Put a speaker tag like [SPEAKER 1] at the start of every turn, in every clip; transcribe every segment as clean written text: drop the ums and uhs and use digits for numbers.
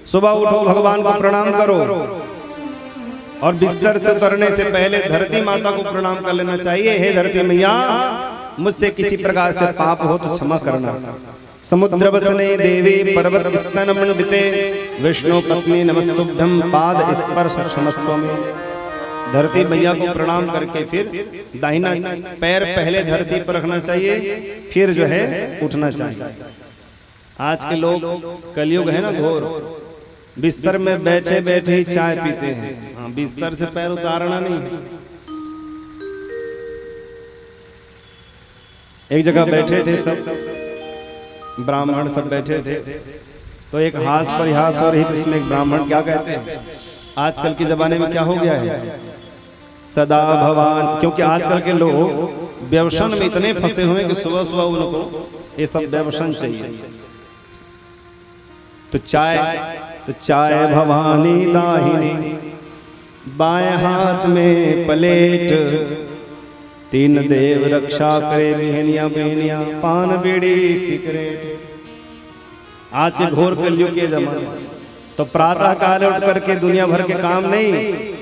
[SPEAKER 1] सुबह उठो, भगवान को प्रणाम करो और बिस्तर से उतरने से पहले धरती माता को प्रणाम कर लेना चाहिए। हे धरती मैया, मुझसे किसी प्रकार से पाप हो तो क्षमा करना। समुद्र वसने देवी पर्वत स्तन मंडिते विष्णु पत्नी नमस्तुभ्यं पाद स्पर्श क्षमस्व में। धरती मैया को प्रणाम करके फिर दाहिना पैर पहले धरती पर रखना चाहिए, फिर जो है उठना चाहिए। आज के लोग, कलयुग है ना घोर, बिस्तर में बैठे बैठे ही चाय पीते हैं। हाँ, बिस्तर से पैर उतारना नहीं है। एक जगह बैठे थे सब ब्राह्मण, सब बैठे थे, तो एक हास परिहास हो रही थी। उसमें एक ब्राह्मण क्या कहते हैं, आजकल के जमाने में क्या हो गया है, सदा भगवान, क्योंकि आजकल के लोग व्यवसन में इतने फंसे हुए हैं कि सुबह सुबह उनको ये सब व्यवसन चाहिए। तो चाय भवानी दाहिनी, बाएं हाथ में प्लेट, तीन देव रक्षा करे बहनिया बहनिया, पान बीड़ी सिगरेट। आज के घोर कलयुग के जमाने, तो प्रातः काल उठ करके दुनिया भर के काम नहीं,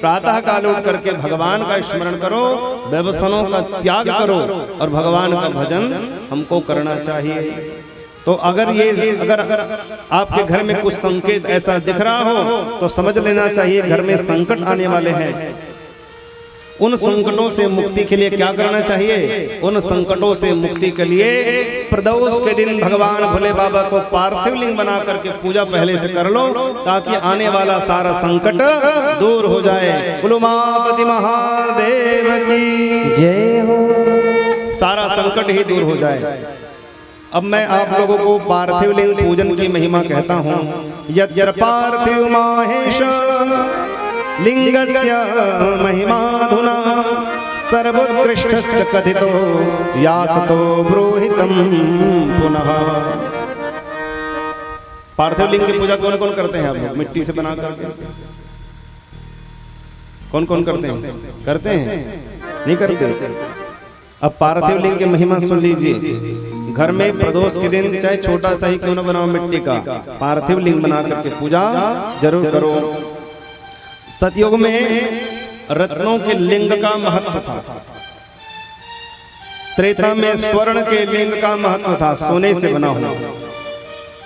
[SPEAKER 1] प्रातः काल उठ करके भगवान का स्मरण करो, व्यवसनों का त्याग करो और भगवान का भजन हमको करना चाहिए। तो अगर आपके घर में कुछ संकेत ऐसा दिख रहा हो तो समझ लेना चाहिए घर में संकट आने वाले हैं। उन संकटों से मुक्ति के लिए क्या करना चाहिए, उन संकटों से मुक्ति के लिए प्रदोष के दिन भगवान भोले बाबा को पार्थिव लिंग बना करके पूजा पहले से कर लो, ताकि आने वाला सारा संकट दूर हो जाए। उमापति महादेव की जय हो। सारा संकट ही दूर हो जाए। अब मैं आप लोगों को पार्थिव लिंग पूजन की महिमा कहता हूँ। यद्यर् पार्थिव माहेश लिंगस्य महिमाधुना सर्वोत्कृष्टस्य कथितो यासतो ब्रूहितं पुनः। पार्थिव लिंग की पूजा कौन कौन करते हैं आप लोग? मिट्टी से बना करके कौन कौन करते हैं? करते हैं? नहीं करते? अब पार्थिव लिंग की महिमा सुन लीजिए। घर में प्रदोष के दिन चाहे छोटा सा ही क्यों न बनाओ मिट्टी का, पार्थिव लिंग बना करके पूजा जरूर करो। सतयुग में रत्नों के लिंग का महत्व था, त्रेता में स्वर्ण के लिंग का महत्व था, सोने से बना हुआ।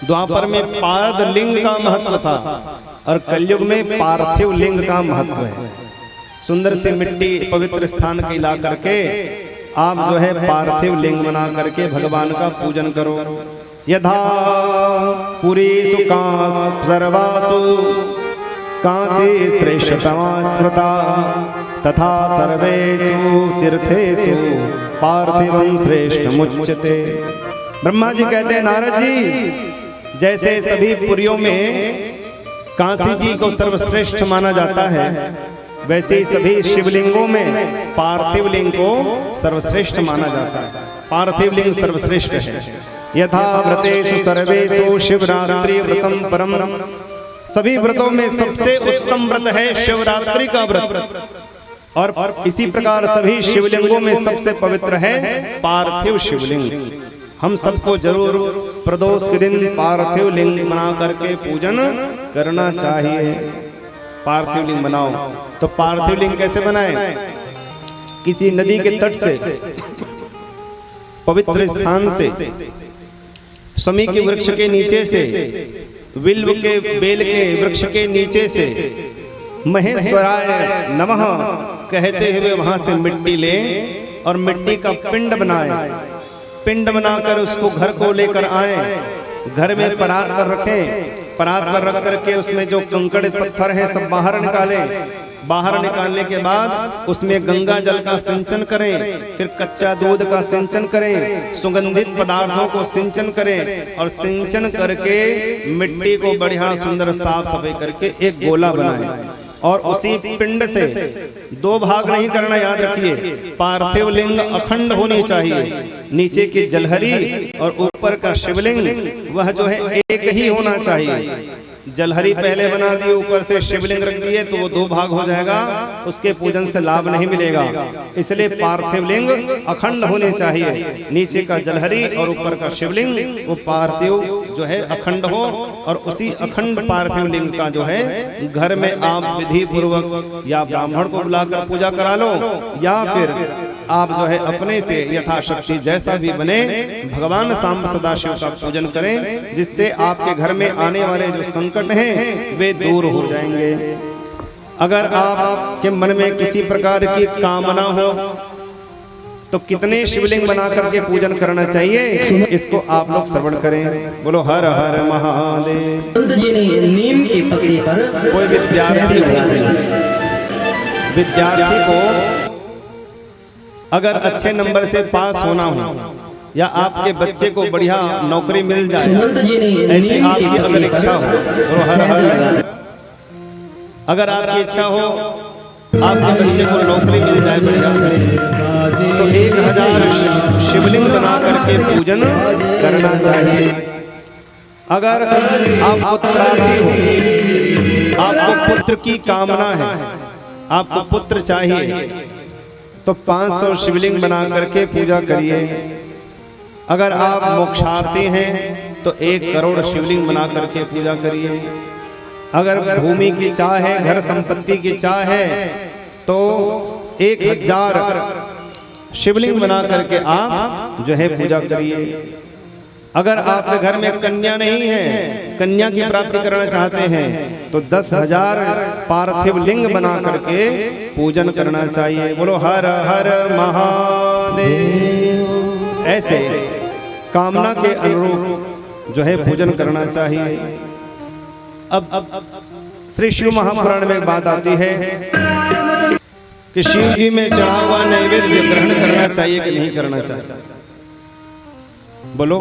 [SPEAKER 1] द्वापर में पारद लिंग का महत्व था और कलयुग में पार्थिव लिंग का महत्व है। सुंदर से मिट्टी पवित्र स्थान के ला करके आप जो है पार्थिव लिंग बना करके भगवान का पूजन करो। यथा पुरीषु सर्वासु काशी श्रेष्ठतमा स्मृता तथा सर्वेषु तीर्थेषु पार्थिवं श्रेष्ठमुच्यते। ब्रह्मा जी कहते हैं, नारद जी, जैसे सभी पुरियों में काशी जी को सर्वश्रेष्ठ माना जाता है, वैसे ही सभी शिवलिंगों में पार्थिव लिंग को सर्वश्रेष्ठ माना जाता है। पार्थिव लिंग सर्वश्रेष्ठ है। यथा व्रतेषु सर्वेषु शिवरात्रि व्रतम परम, सभी व्रतों में सबसे उत्तम व्रत है शिवरात्रि का व्रत। और इसी प्रकार सभी शिवलिंगों में सबसे पवित्र है पार्थिव शिवलिंग। हम सबको जरूर प्रदोष के दिन पार्थिव लिंग बना करके पूजन करना चाहिए। पार्थिव लिंग बनाओ। तो पार्थिव लिंग कैसे बनाएं? किसी नदी के तट से, पवित्र स्थान से, शमी के वृक्ष के नीचे से, विल्व के बेल के वृक्ष के नीचे से महेश्वराय नमः कहते हुए वहां से मिट्टी ले और मिट्टी का पिंड बनाए। पिंड बनाकर उसको घर को लेकर आए, घर में परात पर रखें। परात पर रख करके उसमें जो कंकड़ पत्थर हैं सब बाहर निकालें। बाहर निकालने के बाद उसमें गंगा जल का सिंचन करें, फिर कच्चा दूध का सिंचन करें, सुगंधित पदार्थों को सिंचन करें और सिंचन करके मिट्टी को बढ़िया सुंदर साफ सफाई करके एक गोला बनाएं। और उसी पिंड से दो भाग नहीं करना, याद रखिए। पार्थिव लिंग अखंड होनी चाहिए, नीचे की जलहरी और ऊपर का शिवलिंग वह जो है एक ही होना चाहिए। जलहरी पहले बना दी, ऊपर से शिवलिंग रख दिए तो वो दो भाग हो जाएगा, उसके पूजन से लाभ नहीं मिलेगा। इसलिए पार्थिव लिंग अखंड होने चाहिए, नीचे का जलहरी और ऊपर का शिवलिंग वो पार्थिव जो है अखंड हो, और उसी अखंड पार्थिव लिंग का जो है घर में आप विधि पूर्वक या ब्राह्मण को बुलाकर पूजा करा लो, या फिर आप जो है अपने से यथाशक्ति जैसा भी बने भगवान सांब सदाशिव का पूजन करें, जिससे आपके घर में आने वाले जो संकट हैं वे दूर हो जाएंगे। अगर आपके मन में किसी प्रकार की कामना हो तो कितने शिवलिंग बना करके पूजन करना चाहिए, इसको आप लोग श्रवण करें। बोलो हर हर महादेव।
[SPEAKER 2] नीम के पत्ते पर
[SPEAKER 1] कोई विद्यार्थी को अगर अच्छे नंबर से पास होना हो, या आपके बच्चे को बढ़िया नौकरी मिल जाए, ऐसी आपकी अगर इच्छा हो, तो हर हर, अगर आपकी इच्छा हो आपके बच्चे को नौकरी मिल जाए बढ़िया, तो 1000 शिवलिंग बना करके पूजन करना चाहिए। अगर आप पुत्रार्थी हो, आपको पुत्र की कामना है, आपको पुत्र चाहिए, तो 500 शिवलिंग बना करके पूजा करिए। अगर आप मोक्षार्थी हैं तो 1 करोड़ शिवलिंग बना करके पूजा करिए। अगर भूमि की चाह है, घर संपत्ति की चाह है, तो 1000 शिवलिंग बना करके आप जो है पूजा करिए। अगर आपके घर में कन्या नहीं है, कन्या की प्राप्ति करना चाहते हैं, तो 10,000 पार्थिव लिंग बना करके पूजन करना चाहिए। बोलो हर हर महादेव। ऐसे कामना के अनुरूप जो है पूजन करना चाहिए। अब श्री शिव महापुराण में एक बात आती है कि शिव जी में चढ़ा हुआ नैवेद्य ग्रहण करना चाहिए कि नहीं करना चाहिए। बोलो,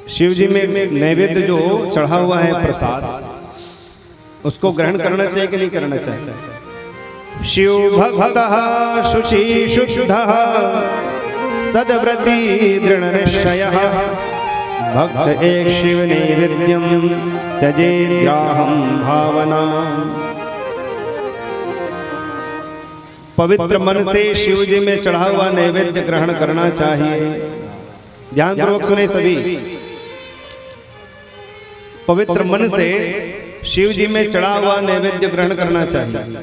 [SPEAKER 1] शिव जी में नैवेद्य जो चढ़ा हुआ है प्रसाद, उसको ग्रहण करना चाहिए कि नहीं करना चाहिए। शिव भक्तः शुचि शुद्धः सद्व्रती दृढ़ निश्चयः भक्त एक शिव नैवेद्यम त्यजेद्याहं भावना। पवित्र मन से शिव जी में चढ़ा हुआ नैवेद्य ग्रहण करना चाहिए। ध्यान पूर्वक सुने सभी। पवित्र मन से शिव जी में चढ़ा हुआ नैवेद्य ग्रहण करना चाहिए।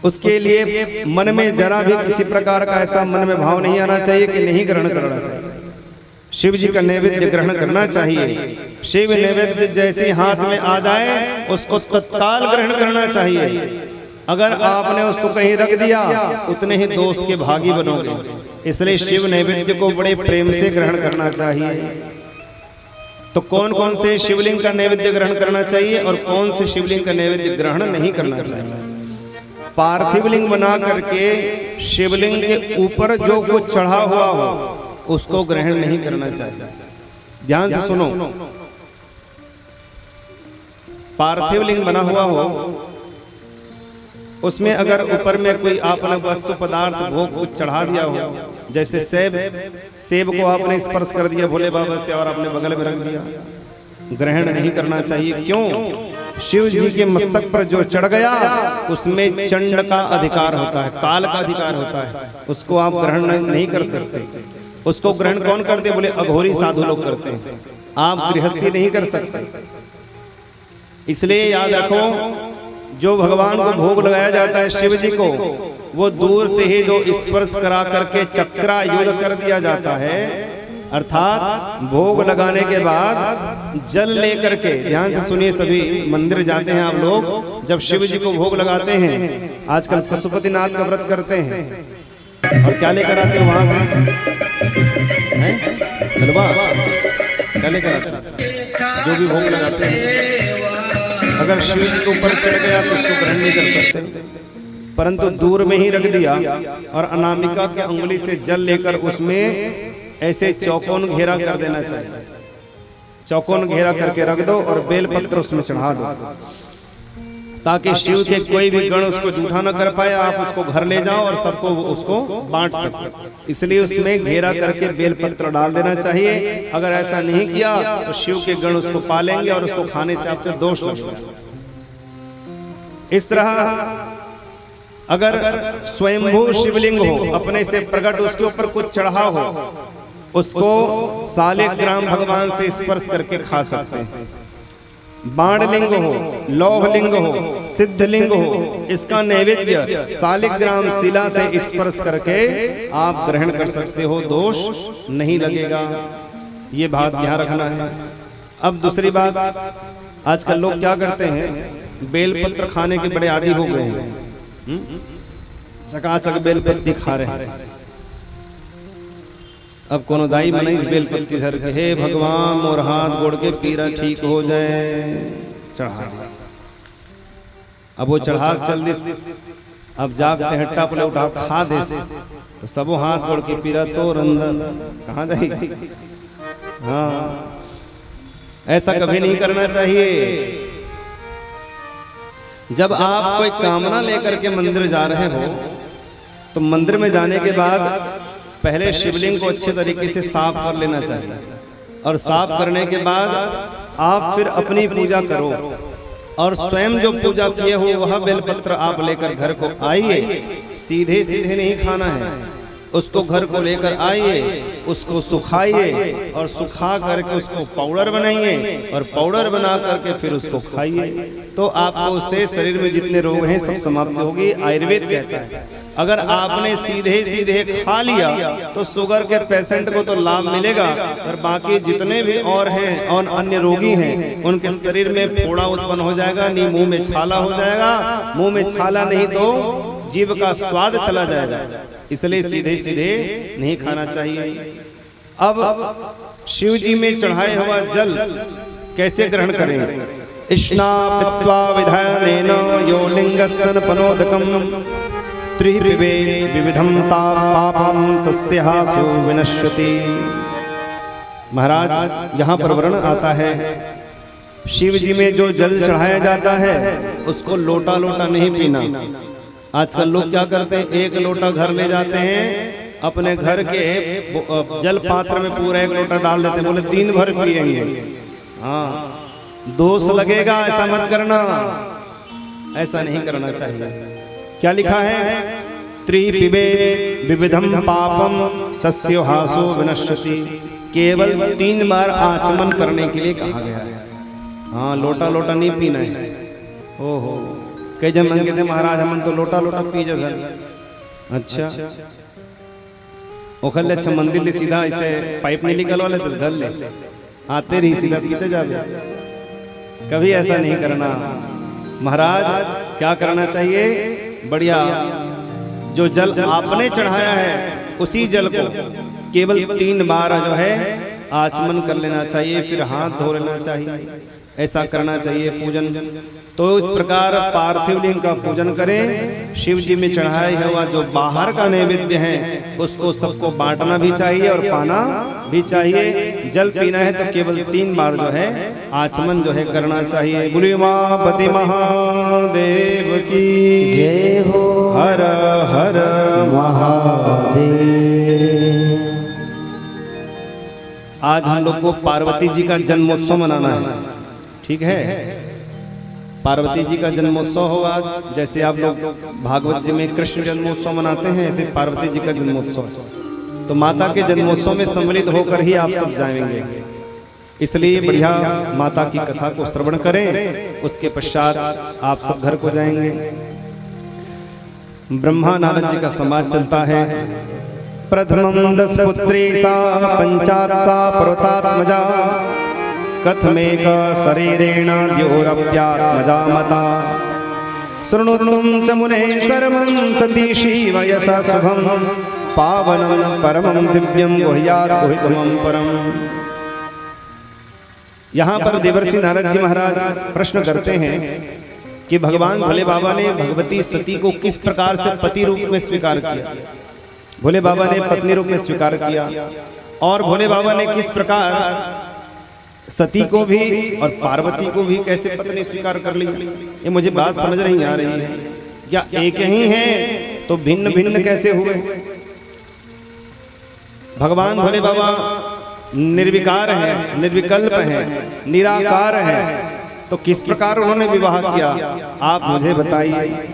[SPEAKER 1] उसके लिए मन में जरा भी किसी प्रकार का ऐसा मन में भाव नहीं आना चाहिए कि नहीं ग्रहण करना चाहिए। शिव जी का नैवेद्य ग्रहण करना चाहिए। शिव नैवेद्य जैसे हाथ में आ जाए उसको तत्काल ग्रहण करना चाहिए। अगर आपने उसको कहीं रख दिया उतने ही दोष के भागी बनोगे। इसलिए शिव नैवेद्य को बड़े प्रेम से ग्रहण करना चाहिए। तो कौन कौन से शिवलिंग का नैवेद्य ग्रहण करना चाहिए और कौन से शिवलिंग का नैवेद्य ग्रहण नहीं करना चाहिए। पार्थिव लिंग बना करके शिवलिंग के ऊपर जो कुछ चढ़ा हुआ हो उसको ग्रहण नहीं करना चाहिए। ध्यान से सुनो। पार्थिव लिंग बना हुआ हो, उसमें अगर ऊपर में कोई आपने वस्तु पदार्थ भोग कुछ चढ़ा दिया हो, जैसे सेब को आपने स्पर्श कर दिया भोले बाबा से और अपने बगल में रख दिया, ग्रहण नहीं करना चाहिए। क्यों? शिव जी के मस्तक पर जो चढ़ गया उसमें चंड का अधिकार होता है, काल का अधिकार होता है, उसको आप ग्रहण नहीं कर सकते। उसको ग्रहण कौन करते? बोले अघोरी साधु लोग करते हैं, आप गृहस्थी नहीं कर सकते। इसलिए याद रखो, जो भगवान को भोग लगाया जाता है शिव जी को, वो दूर से ही जो स्पर्श करा करके चक्रायुध कर दिया जाता है, अर्थात भोग लगाने के बाद जल लेकर के, ध्यान से सुनिए सभी, मंदिर जाते हैं आप लोग, जब शिव जी को भोग लगाते हैं, आजकल पशुपतिनाथ का व्रत करते हैं, और क्या लेकर आते हैं वहां से? हलवा क्या लेकर आते हैं? जो भी भोग लगाते हैं, अगर शिव जी के ऊपर चढ़ गया तो उसको ग्रहण नहीं कर सकते, परंतु दूर में ही रख दिया और अनामिका के उंगली से जल लेकर उसमें ऐसे चौकोन घेरा कर देना चाहिए। चौकोन घेरा करके रख दो और बेलपत्र उसमें चढ़ा दो, ताकि शिव के कोई भी गण उसको जूठा न कर पाए। आप उसको घर ले जाओ और सबको उसको बांट सको, इसलिए उसमें घेरा करके बेलपत्र डाल देना चाहिए। अगर ऐसा नहीं किया तो शिव के गण उसको पालेंगे और उसको खाने से आपसे दोष लगेगा। इस तरह अगर स्वयंभू शिवलिंग हो, अपने से प्रकट, उसके ऊपर कुछ चढ़ा हो, उसको सालिग्राम भगवान से स्पर्श करके खा सकते हैं। बाणलिंग हो, लौहलिंग हो, सिद्धलिंग हो, इसका नैवेद्य सालिग्राम शिला से स्पर्श करके आप ग्रहण कर सकते हो, दोष नहीं लगेगा। ये बात ध्यान रखना है। अब दूसरी बात, आजकल लोग क्या करते हैं, बेलपत्र खाने के बड़े आदी हो गए हैं, चकाचक बेलपत्ती खा रहे हैं। अब कोनो दाई मना इस बेलपत्ती धर के, हे भगवान मोर हाथ गोड़ के पीरा ठीक हो जाए, चढ़ा। अब वो चढ़ा चल दे, अब जागते हट्टा पले उठा खा दे तो सबो हाथ गोड़ के पीरा तो रंदन कहाँ जाएगी। हाँ, ऐसा कभी नहीं करना चाहिए। जब आप कोई कामना लेकर के मंदिर जा रहे हो तो मंदिर में जाने के बाद पहले शिवलिंग को अच्छे तरीके से साफ कर लेना चाहिए, और साफ करने के बाद आप फिर अपनी पूजा करो, और स्वयं जो पूजा किए हो वह बेलपत्र आप लेकर घर को आइए। सीधे सीधे नहीं खाना है, उसको घर को लेकर आइए, उसको सुखाइए, और सुखा करके उसको पाउडर बनाइए, और पाउडर बना करके फिर उसको खाइए, तो आपको उससे शरीर में जितने रोग हैं सब समाप्त होगी। आयुर्वेद कहता है अगर आपने सीधे सीधे खा लिया तो शुगर के पेशेंट को तो लाभ मिलेगा, और बाकी जितने भी और हैं और अन्य रोगी हैं उनके शरीर में फोड़ा उत्पन्न हो जाएगा, नहीं मुंह में छाला हो जाएगा, मुंह में छाला नहीं तो जीभ का स्वाद चला जाएगा। इसलिए सीधे सीधे नहीं खाना चाहिए। अब शिव जी में चढ़ाए हुआ जल कैसे ग्रहण करें? स्नात्वा विधानेन यो लिंगस्तन पनोदकम त्रिपिबेत् विविधं पापं तस्यासु विनश्यति। महाराज यहाँ पर वर्णन आता है, शिव जी में जो जल चढ़ाया जाता है उसको लोटा लोटा नहीं पीना। आजकल लोग क्या करते हैं, एक लोटा घर ले जाते हैं, अपने घर के जल पात्र में पूरा एक लोटा डाल देते हैं, बोले दिन भर पिएंगे। हाँ, दोष लगेगा, ऐसा मत करना, ऐसा नहीं करना चाहिए। क्या लिखा है? त्रिपिबेत् विविधं पापम तस्य हासो विनश्यति। केवल 3 बार आचमन करने के लिए कहा गया है। हाँ, लोटा लोटा नहीं पीना है। ओहो, कई जन मन कहते महाराज हमन तो लोटा लोटा पी जा। अच्छा, ओखल अच्छा मंदिर ले सीधा ऐसे पाइप नहीं निकलवा ले तो धर ले, आते रही सीधा पीते जावे। कभी ऐसा नहीं करना। महाराज क्या करना चाहिए? बढ़िया, जो जल आपने चढ़ाया है उसी जल को केवल 3 बार जो है आचमन कर लेना चाहिए, फिर हाथ धो लेना चाहिए, ऐसा करना चाहिए पूजन। तो इस प्रकार पार्थिव लिंग का पूजन करें। शिव जी में चढ़ाया हुआ जो बाहर का नैवेद्य है उसको सबको बांटना भी चाहिए और पाना भी चाहिए। जल पीना है तो केवल 3 बार जो है आचमन जो है करना चाहिए। बोलिए उमापति महादेव की
[SPEAKER 2] जय हो।
[SPEAKER 1] हर हर
[SPEAKER 2] महादेव।
[SPEAKER 1] आज हम लोग को पार्वती जी का जन्मोत्सव मनाना है, ठीक है? पार्वती जी का जन्मोत्सव हो आज। जैसे आप लोग भागवत जी में कृष्ण जन्मोत्सव मनाते हैं, ऐसे पार्वती जी का जन्मोत्सव। तो माता के जन्मोत्सव में सम्मिलित होकर ही आप सब जाएंगे। इसलिए बढ़िया माता की कथा को श्रवण करें, उसके पश्चात आप सब घर को जाएंगे। ब्रह्मा नारद जी का समाज चलता है। प्रथमं 10 पुत्री सा पंचात् सा पर्वतात्मजा कथमेक शरीरेण द्योरप्यात्मजा मता शृणुतं च मुने सर्वं सतीशी वयसा शुभं पावनं परमं दिव्यं गुह्यात् गुहितमं परम। यहाँ पर देवर्षि नारद जी महाराज प्रश्न करते हैं कि भगवान भोले बाबा ने भगवती सती को किस प्रकार से पति रूप में स्वीकार किया। भोले बाबा ने पत्नी रूप में स्वीकार किया, और भोले बाबा ने किस प्रकार सती को भी और पार्वती को भी कैसे पत्नी स्वीकार कर ली। ये मुझे बात समझ नहीं आ रही है। या एक ही है तो भिन्न भिन्न कैसे हुए? भगवान भोले बाबा निर्विकार है, निर्विकल्प है, निराकार है, तो किस प्रकार उन्होंने विवाह किया आप मुझे बताइए।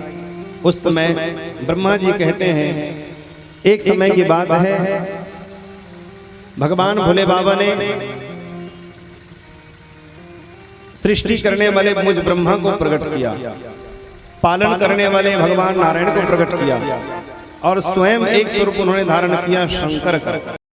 [SPEAKER 1] उस समय ब्रह्मा जी कहते हैं, एक समय की बात है, भगवान भोले बाबा ने सृष्टि करने वाले मुझ ब्रह्मा को प्रकट किया, पालन करने वाले भगवान नारायण को प्रकट किया और स्वयं एक स्वरूप उन्होंने धारण किया शंकर का।